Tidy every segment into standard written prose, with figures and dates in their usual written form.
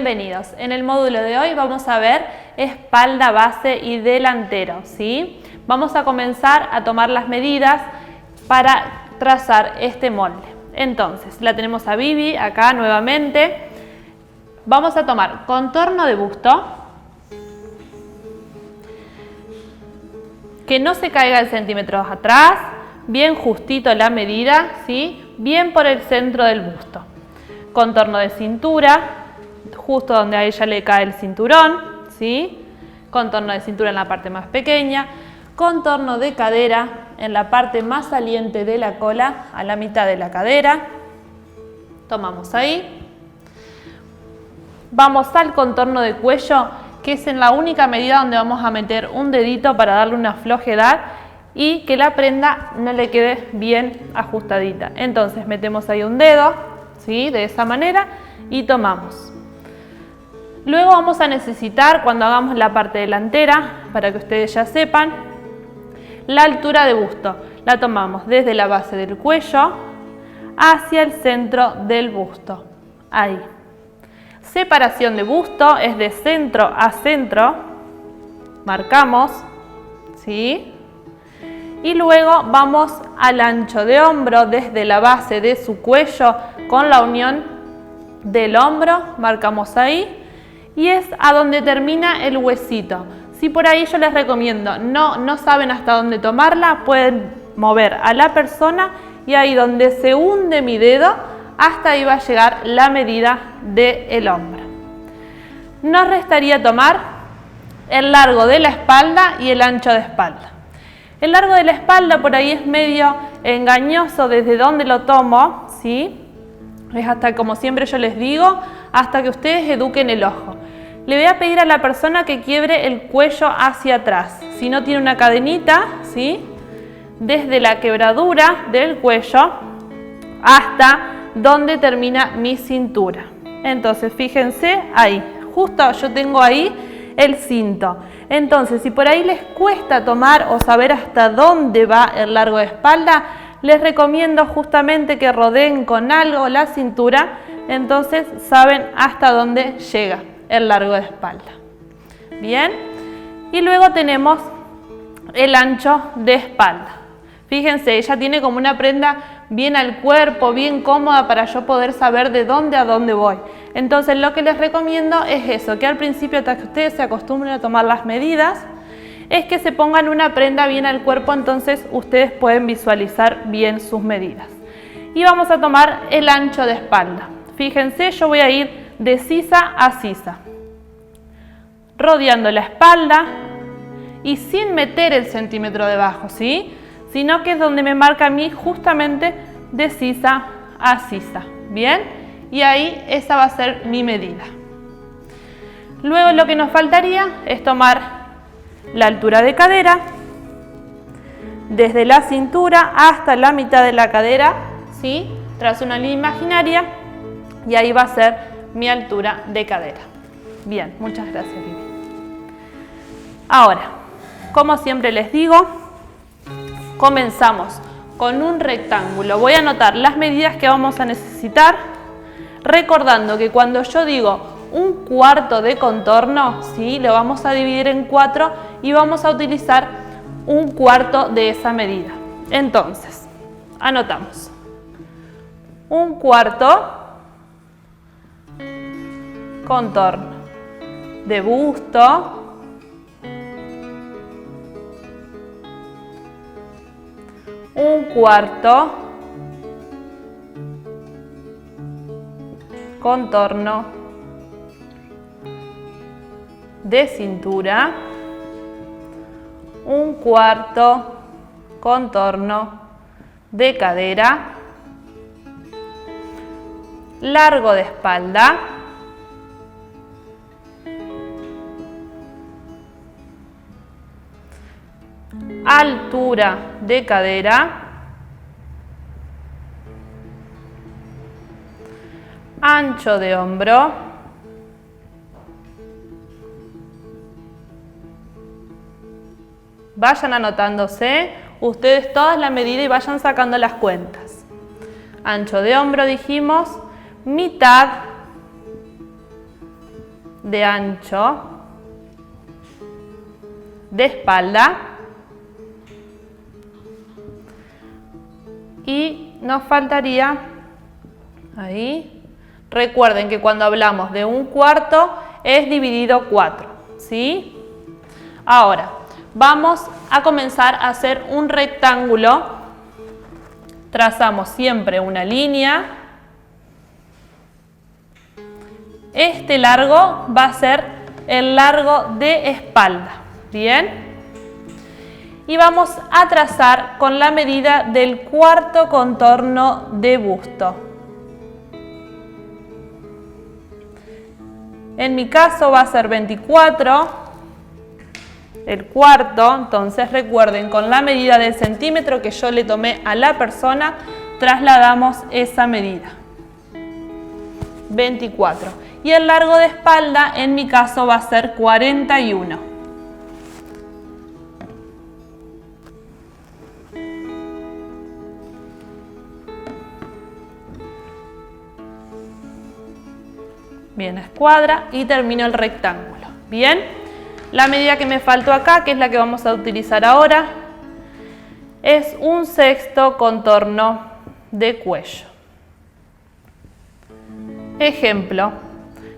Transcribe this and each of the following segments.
bienvenidos. En el módulo de hoy vamos a ver espalda, base y delantero, ¿sí? Vamos a comenzar a tomar las medidas para trazar este molde. Entonces, la tenemos a Vivi acá nuevamente. Vamos a tomar contorno de busto, que no se caiga el centímetro atrás, bien justito la medida, ¿sí? Bien por el centro del busto. Contorno de cintura, justo donde a ella le cae el cinturón, ¿sí? Contorno de cintura en la parte más pequeña, contorno de cadera en la parte más saliente de la cola, a la mitad de la cadera. Tomamos ahí. Vamos al contorno de cuello, que es en la única medida donde vamos a meter un dedito para darle una flojedad y que la prenda no le quede bien ajustadita. Entonces metemos ahí un dedo, ¿sí? De esa manera, y tomamos. Luego vamos a necesitar, cuando hagamos la parte delantera, para que ustedes ya sepan, la altura de busto. La tomamos desde la base del cuello hacia el centro del busto. Ahí. Separación de busto es de centro a centro. Marcamos, ¿sí? Y luego vamos al ancho de hombro desde la base de su cuello con la unión del hombro. Marcamos ahí. Y es a donde termina el huesito. Si por ahí yo les recomiendo, no saben hasta dónde tomarla, pueden mover a la persona y ahí donde se hunde mi dedo, hasta ahí va a llegar la medida del hombro. Nos restaría tomar el largo de la espalda y el ancho de espalda. El largo de la espalda por ahí es medio engañoso desde donde lo tomo, ¿sí? Es hasta, como siempre yo les digo, hasta que ustedes eduquen el ojo. Le voy a pedir a la persona que quiebre el cuello hacia atrás. Si no tiene una cadenita, ¿sí? Desde la quebradura del cuello hasta donde termina mi cintura. Entonces, fíjense ahí. Justo yo tengo ahí el cinto. Entonces, si por ahí les cuesta tomar o saber hasta dónde va el largo de espalda, les recomiendo justamente que rodeen con algo la cintura. Entonces, saben hasta dónde llega el largo de espalda. Bien, y luego tenemos el ancho de espalda. Fíjense, ella tiene como una prenda bien al cuerpo, bien cómoda para yo poder saber de dónde a dónde voy. Entonces lo que les recomiendo es eso, que al principio, hasta que ustedes se acostumbren a tomar las medidas, es que se pongan una prenda bien al cuerpo, entonces ustedes pueden visualizar bien sus medidas. Y vamos a tomar el ancho de espalda. Fíjense, yo voy a ir de sisa a sisa, rodeando la espalda y sin meter el centímetro debajo, ¿sí? Sino que es donde me marca a mí justamente de sisa a sisa, ¿bien? Y ahí esa va a ser mi medida. Luego lo que nos faltaría es tomar la altura de cadera, desde la cintura hasta la mitad de la cadera, ¿sí? Trazo una línea imaginaria y ahí va a ser mi altura de cadera. Bien, muchas gracias, Vivi. Ahora, como siempre les digo, comenzamos con un rectángulo. Voy a anotar las medidas que vamos a necesitar, recordando que cuando yo digo un cuarto de contorno, ¿sí? Lo vamos a dividir en 4 y vamos a utilizar un cuarto de esa medida. Entonces, anotamos. Un cuarto contorno de busto, un cuarto contorno de cintura, un cuarto contorno de cadera, largo de espalda, altura de cadera, ancho de hombro, vayan anotándose ustedes todas la medida y vayan sacando las cuentas. Ancho de hombro dijimos, mitad de ancho de espalda. Y nos faltaría ahí. Recuerden que cuando hablamos de un cuarto es dividido 4, ¿sí? Ahora, vamos a comenzar a hacer un rectángulo. Trazamos siempre una línea. Este largo va a ser el largo de espalda, ¿bien? Y vamos a trazar con la medida del cuarto contorno de busto. En mi caso va a ser 24, el cuarto, entonces recuerden, con la medida del centímetro que yo le tomé a la persona, trasladamos esa medida. 24. Y el largo de espalda, en mi caso, va a ser 41. Bien, escuadra y termino el rectángulo. Bien, la medida que me faltó acá, que es la que vamos a utilizar ahora, es 1/6 contorno de cuello. Ejemplo,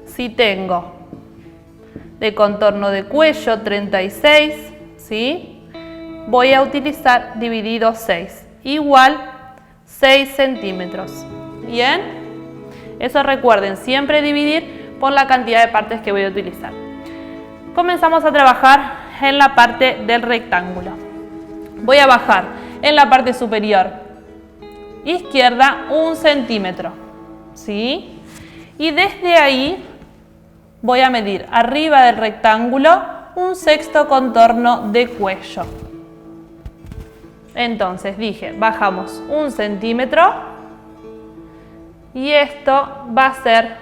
si tengo de contorno de cuello 36, ¿sí? Voy a utilizar dividido 6, igual 6 centímetros. Bien. Eso recuerden, siempre dividir por la cantidad de partes que voy a utilizar. Comenzamos a trabajar en la parte del rectángulo. Voy a bajar en la parte superior izquierda 1 centímetro, ¿sí? Y desde ahí voy a medir arriba del rectángulo 1/6 contorno de cuello. Entonces dije, bajamos 1 centímetro. Y esto va a ser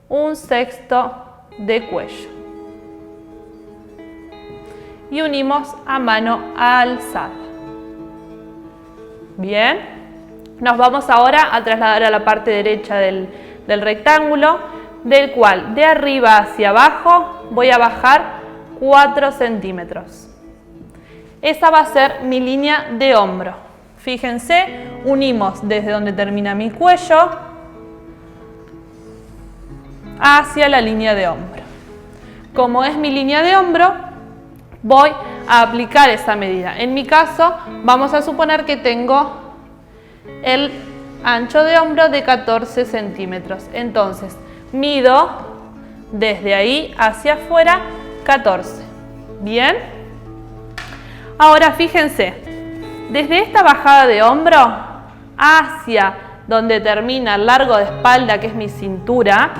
1/6 de cuello. Y unimos a mano alzada. Bien. Nos vamos ahora a trasladar a la parte derecha del rectángulo, del cual de arriba hacia abajo voy a bajar 4 centímetros. Esa va a ser mi línea de hombro. Fíjense, unimos desde donde termina mi cuello hacia la línea de hombro. Como es mi línea de hombro, voy a aplicar esa medida. En mi caso, vamos a suponer que tengo el ancho de hombro de 14 centímetros. Entonces, mido desde ahí hacia afuera 14. ¿Bien? Ahora fíjense. Desde esta bajada de hombro hacia donde termina el largo de espalda, que es mi cintura,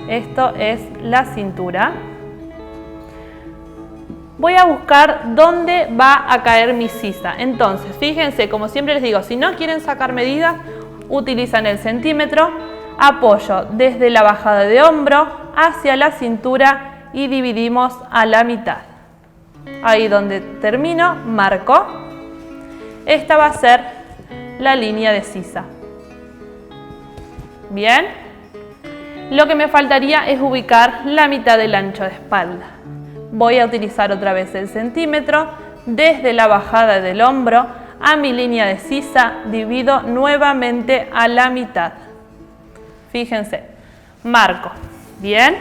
esto es la cintura, voy a buscar dónde va a caer mi sisa. Entonces, fíjense, como siempre les digo, si no quieren sacar medidas, utilizan el centímetro, apoyo desde la bajada de hombro hacia la cintura y dividimos a la mitad. Ahí donde termino, marco. Esta va a ser la línea de sisa. Bien. Lo que me faltaría es ubicar la mitad del ancho de espalda. Voy a utilizar otra vez el centímetro. Desde la bajada del hombro a mi línea de sisa divido nuevamente a la mitad. Fíjense. Marco. Bien.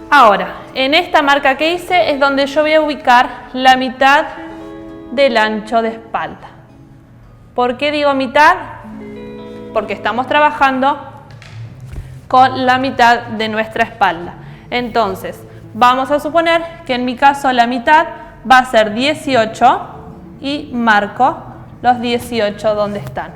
Ahora, en esta marca que hice es donde yo voy a ubicar la mitad del ancho de espalda. ¿Por qué digo mitad? Porque estamos trabajando con la mitad de nuestra espalda. Entonces, vamos a suponer que en mi caso la mitad va a ser 18 y marco los 18 donde están.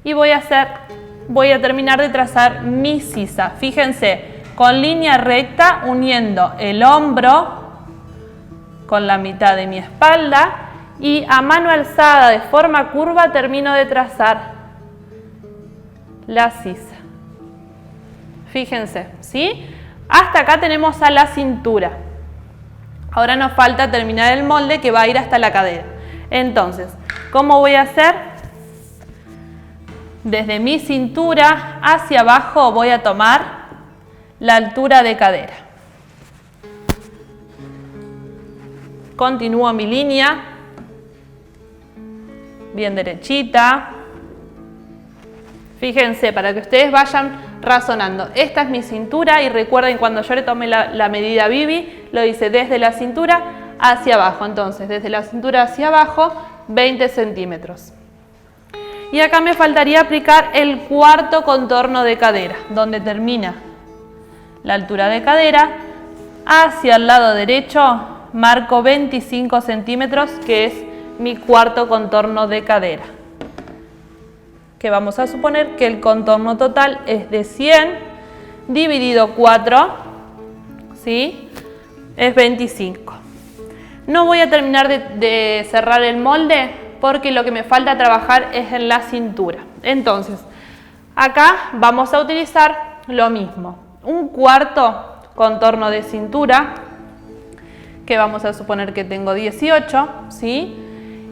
Y voy a terminar de trazar mi sisa. Fíjense, con línea recta uniendo el hombro con la mitad de mi espalda y a mano alzada de forma curva termino de trazar la sisa. Fíjense, ¿sí? Hasta acá tenemos a la cintura. Ahora nos falta terminar el molde que va a ir hasta la cadera. Entonces, ¿cómo voy a hacer? Desde mi cintura hacia abajo voy a tomar la altura de cadera. Continúo mi línea, bien derechita. Fíjense, para que ustedes vayan razonando. Esta es mi cintura y recuerden cuando yo le tomé la medida a Vivi, lo hice desde la cintura hacia abajo. Entonces, desde la cintura hacia abajo, 20 centímetros. Y acá me faltaría aplicar el cuarto contorno de cadera, donde termina la altura de cadera. Hacia el lado derecho marco 25 centímetros, que es mi cuarto contorno de cadera. Que vamos a suponer que el contorno total es de 100 dividido 4, ¿sí? Es 25. No voy a terminar de cerrar el molde porque lo que me falta trabajar es en la cintura. Entonces, acá vamos a utilizar lo mismo. Un cuarto contorno de cintura, que vamos a suponer que tengo 18, ¿sí?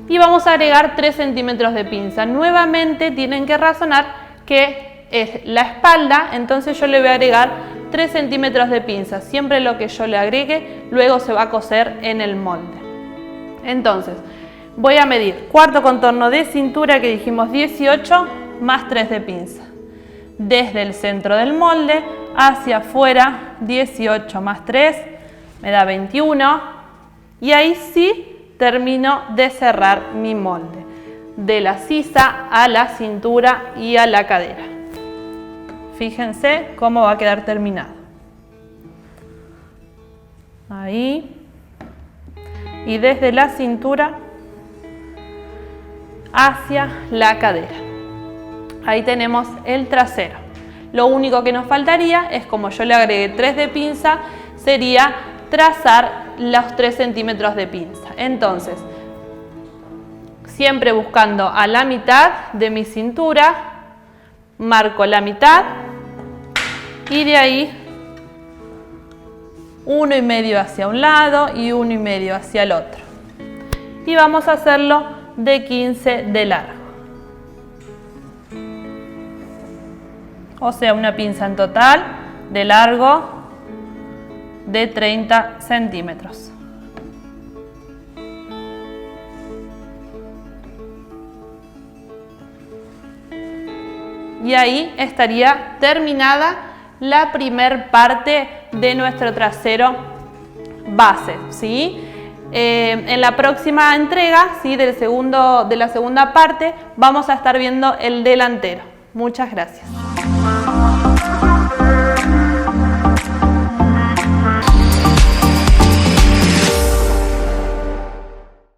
Y vamos a agregar 3 centímetros de pinza. Nuevamente tienen que razonar que es la espalda, entonces yo le voy a agregar 3 centímetros de pinza. Siempre lo que yo le agregue, luego se va a coser en el molde. Entonces, voy a medir cuarto contorno de cintura, que dijimos 18, más 3 de pinza. Desde el centro del molde hacia afuera, 18 más 3, me da 21. Y ahí sí termino de cerrar mi molde, de la sisa a la cintura y a la cadera. Fíjense cómo va a quedar terminado. Ahí. Y desde la cintura hacia la cadera. Ahí tenemos el trasero. Lo único que nos faltaría es, como yo le agregué 3 de pinza, sería trazar los 3 centímetros de pinza. Entonces, siempre buscando a la mitad de mi cintura, marco la mitad y de ahí 1,5 hacia un lado y 1,5 hacia el otro. Y vamos a hacerlo de 15 de largo. O sea, una pinza en total de largo de 30 centímetros. Y ahí estaría terminada la primer parte de nuestro trasero base, ¿sí? En la próxima entrega, ¿sí? de la segunda parte, vamos a estar viendo el delantero. Muchas gracias.